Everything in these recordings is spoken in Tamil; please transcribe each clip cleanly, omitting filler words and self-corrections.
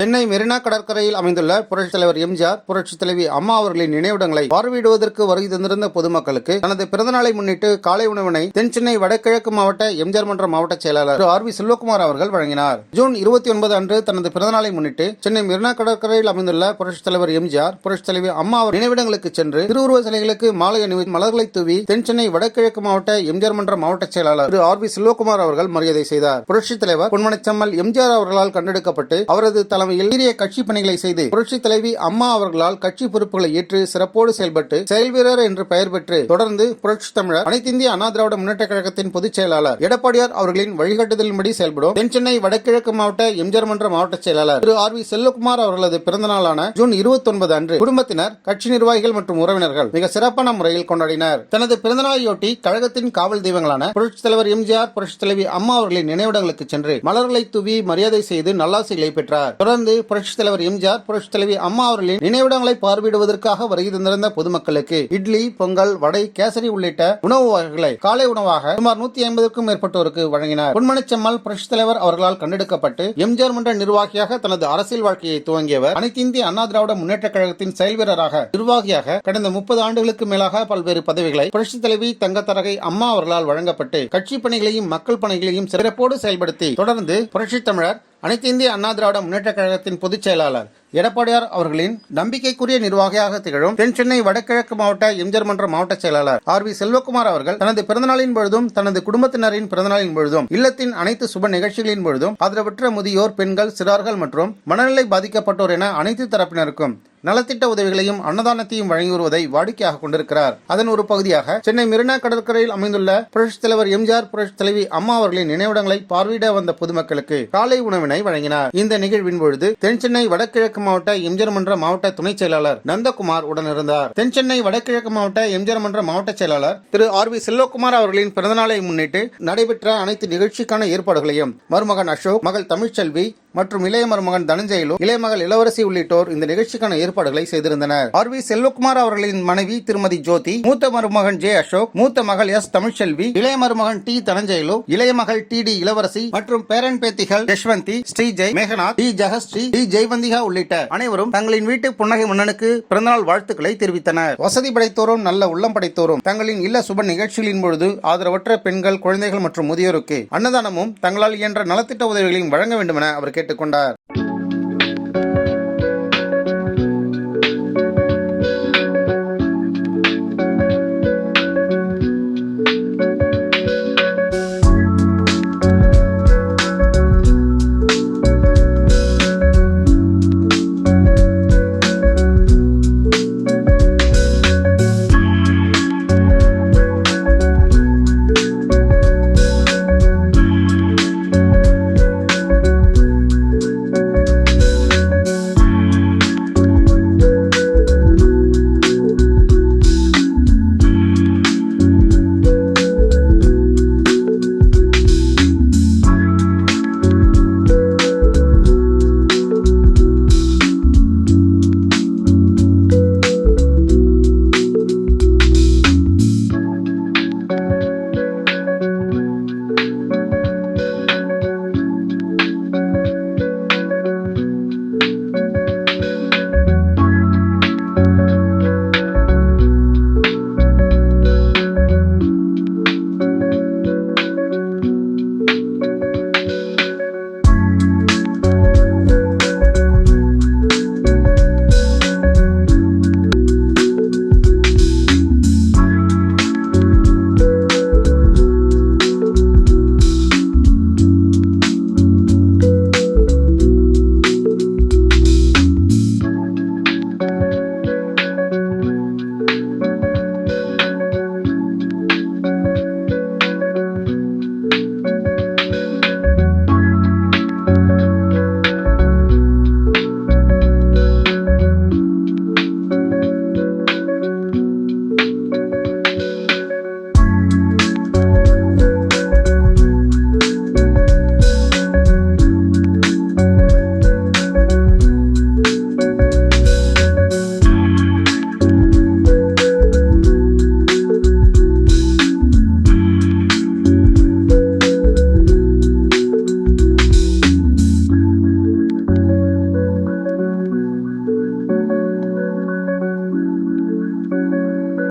சென்னை மெரினா கடற்கரையில் அமைந்துள்ள புரட்சித் தலைவர் எம்ஜிஆர், புரட்சித் தலைவி அம்மா அவர்களின் நினைவிடங்களை பார்வையிடுவதற்கு வருகை தந்திருந்த பொதுமக்களுக்கு தனது பிறந்தநாளை முன்னிட்டு காலை உணவினை தென் சென்னை வடகிழக்கு மாவட்ட எம்ஜிஆர் மன்ற மாவட்ட செயலாளர் ஆர் வி செல்வகுமார் அவர்கள் வழங்கினார். ஜூன் 29 அன்று தனது பிறந்தநாளை முன்னிட்டு சென்னை மெரினா கடற்கரையில் அமைந்துள்ள புரட்சித் தலைவர் எம்ஜிஆர், புரட்சித் தலைவி அம்மா அவர் நினைவிடங்களுக்கு சென்று திருவுருவ சிலைகளுக்கு மாலை அணிவித்து மலர்களை தூவி தென் சென்னை வடகிழக்கு மாவட்ட எம்ஜிஆர் மன்ற மாவட்ட செயலாளர் ஆர் வி செல்வகுமார் அவர்கள் மரியாதை செய்தார். புரட்சித் தலைவர் பொன்மனச்செம்மல் எம்ஜிஆர் அவர்களால் கண்டெடுக்கப்பட்டு அவரது தலைமையில் சீரிய கட்சி பணிகளை செய்து புரட்சித் தலைவி அம்மா அவர்களால் கட்சி பொறுப்புகளை ஏற்று சிறப்போடு செயல்பட்டு செயல் வீரர் என்று பெயர் பெற்று தொடர்ந்து புரட்சி தமிழர் அனைத்து இந்திய அண்ணா திராவிட முன்னேற்ற கழகத்தின் பொதுச் செயலாளர் எடப்பாடியார் அவர்களின் வழிகாட்டுதலின்படி செயல்படும் தென் சென்னை வடகிழக்கு மாவட்ட எம்ஜிஆர் மன்ற மாவட்ட செயலாளர் திரு ஆர் வி செல்வகுமார் அவர்களது பிறந்த நாளான ஜூன் 29 அன்று குடும்பத்தினர், கட்சி நிர்வாகிகள் மற்றும் உறவினர்கள் மிக சிறப்பான முறையில் கொண்டாடினர். தனது பிறந்தநாளையொட்டி கழகத்தின் காவல் தெய்வங்களான புரட்சித் தலைவர் எம்ஜிஆர், புரட்சித் தலைவி அம்மா அவர்களின் நினைவிடங்களுக்கு சென்று மலர்களை தூவி மரியாதை செய்து நல்லாசிகளை பெற்றார். தொடர்ந்து புரட்சித் தலைவர் எம்ஜிஆர், புரட்சித் தலைவி அம்மா அவர்களின் நினைவிடங்களை பார்வையிடுவதற்காக வருகை தந்திருந்த பொதுமக்களுக்கு இட்லி, பொங்கல், வடை, கேசரி உள்ளிட்ட உணவு வகைகளை காலை உணவாக சுமார் 150க்கும் மேற்பட்டோருக்கு வழங்கினார். பொன்மனச்செம்மல் புரட்சித் தலைவர் அவர்களால் கண்டெடுக்கப்பட்டு எம்ஜிஆர் மன்ற நிர்வாகியாக தனது அரசியல் வாழ்க்கையை துவங்கியவர். அனைத்து இந்திய அண்ணா திராவிட முன்னேற்ற கழகத்தின் செயல் வீரராக, நிர்வாகியாக கடந்த 30 ஆண்டுகளுக்கு மேலாக பல்வேறு பதவிகளை புரட்சித் தலைவி தங்கத்தரகை அம்மா அவர்களால் வழங்கப்பட்டு கட்சி பணிகளையும் மக்கள் பணிகளையும் சிறப்போடு செயல்படுத்தி தொடர்ந்து புரட்சித் தமிழர் அனைத்து இந்திய அண்ணா திராவிட முன்னேற்ற கழகத்தின் பொதுச் செயலாளர் எடப்பாடியார் அவர்களின் நம்பிக்கைக்குரிய நிர்வாகியாக திகழும் தென் சென்னை வடகிழக்கு மாவட்ட எம்ஜிஆர் மன்ற மாவட்ட செயலாளர் ஆர் வி செல்வகுமார் அவர்கள் தனது பிறந்தநாளின் பொழுதும் தனது குடும்பத்தினரின் பிறந்தநாளின் பொழுதும் இல்லத்தின் அனைத்து சுப நிகழ்ச்சிகளின் பொழுதும் ஆதரவற்ற முதியோர், பெண்கள், சிறார்கள் மற்றும் மனநிலை பாதிக்கப்பட்டோர் என அனைத்து தரப்பினருக்கும் நலத்திட்ட உதவிகளையும் அன்னதானத்தையும் வழங்கி வருவதை வாடிக்கையாக கொண்டிருக்கிறார். அதன் ஒரு பகுதியாக சென்னை மெரினா கடற்கரையில் அமைந்துள்ள புரட்சித் தலைவர் எம்ஜிஆர், புரட்சித் தலைவி அம்மா அவர்களின் நினைவிடங்களை பார்வையிட வந்த பொதுமக்களுக்கு காலை உணவினை வழங்கினார். இந்த நிகழ்வின் பொழுது தென் சென்னை வடகிழக்கு மாவட்ட எம்ஜிஆர் மன்ற மாவட்ட துணை செயலாளர் நந்தகுமார் உடனிருந்தார். தென் சென்னை வடகிழக்கு மாவட்ட எம்ஜிஆர் மன்ற மாவட்ட செயலாளர் திரு ஆர் வி செல்வகுமார் அவர்களின் பிறந்தநாளை முன்னிட்டு நடைபெற்ற அனைத்து நிகழ்ச்சிக்கான ஏற்பாடுகளையும் மருமகன் அசோக், மகள் தமிழ்ச்செல்வி மற்றும் இளைய மருமகன் தனஞ்சயலு, இளைய மகள் இளவரசி உள்ளிட்டோர் இந்த நிகழ்ச்சிக்கான ஏற்பாடுகளை செய்திருந்தனர். ஆர் வி செல்வகுமார் அவர்களின் மனைவி திருமதி ஜோதி, மூத்த மருமகன் ஜே அசோக், மூத்த மகள் எஸ் தமிழ்ச்செல்வி, இளைய மருமகன் டி தனஞ்சயலு, இளைய மகள் டி டி இளவரசி மற்றும் பேரன் பேத்திகள் யஷ்வந்தி, ஸ்ரீஜெய், மேகநாத், டி ஜெகஸ்ரீ, டி ஜெய்வந்திகா உள்ளிட்ட அனைவரும் தங்களின் வீட்டு புன்னகை மன்னனுக்கு பிறந்தநாள் வாழ்த்துக்களை தெரிவித்தனர். வசதி படைத்தோரும் நல்ல உள்ளம் படைத்தோரும் தங்களின் இல்ல சுப நிகழ்ச்சிகளின் பொழுது ஆதரவற்ற பெண்கள், குழந்தைகள் மற்றும் முதியோருக்கு அன்னதானமும் தங்களால் இயன்ற நலத்திட்ட உதவிகளையும் வழங்க வேண்டும் என அவர் கேட்டுக்கொண்டார்.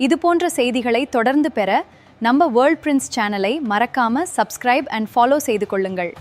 இதுபோன்ற செய்திகளை தொடர்ந்து பெற நம்ம வேர்ல்ட் பிரின்ஸ் சேனலை மறக்காம சப்ஸ்கிரைப் அண்ட் ஃபாலோ செய்து கொள்ளுங்கள்.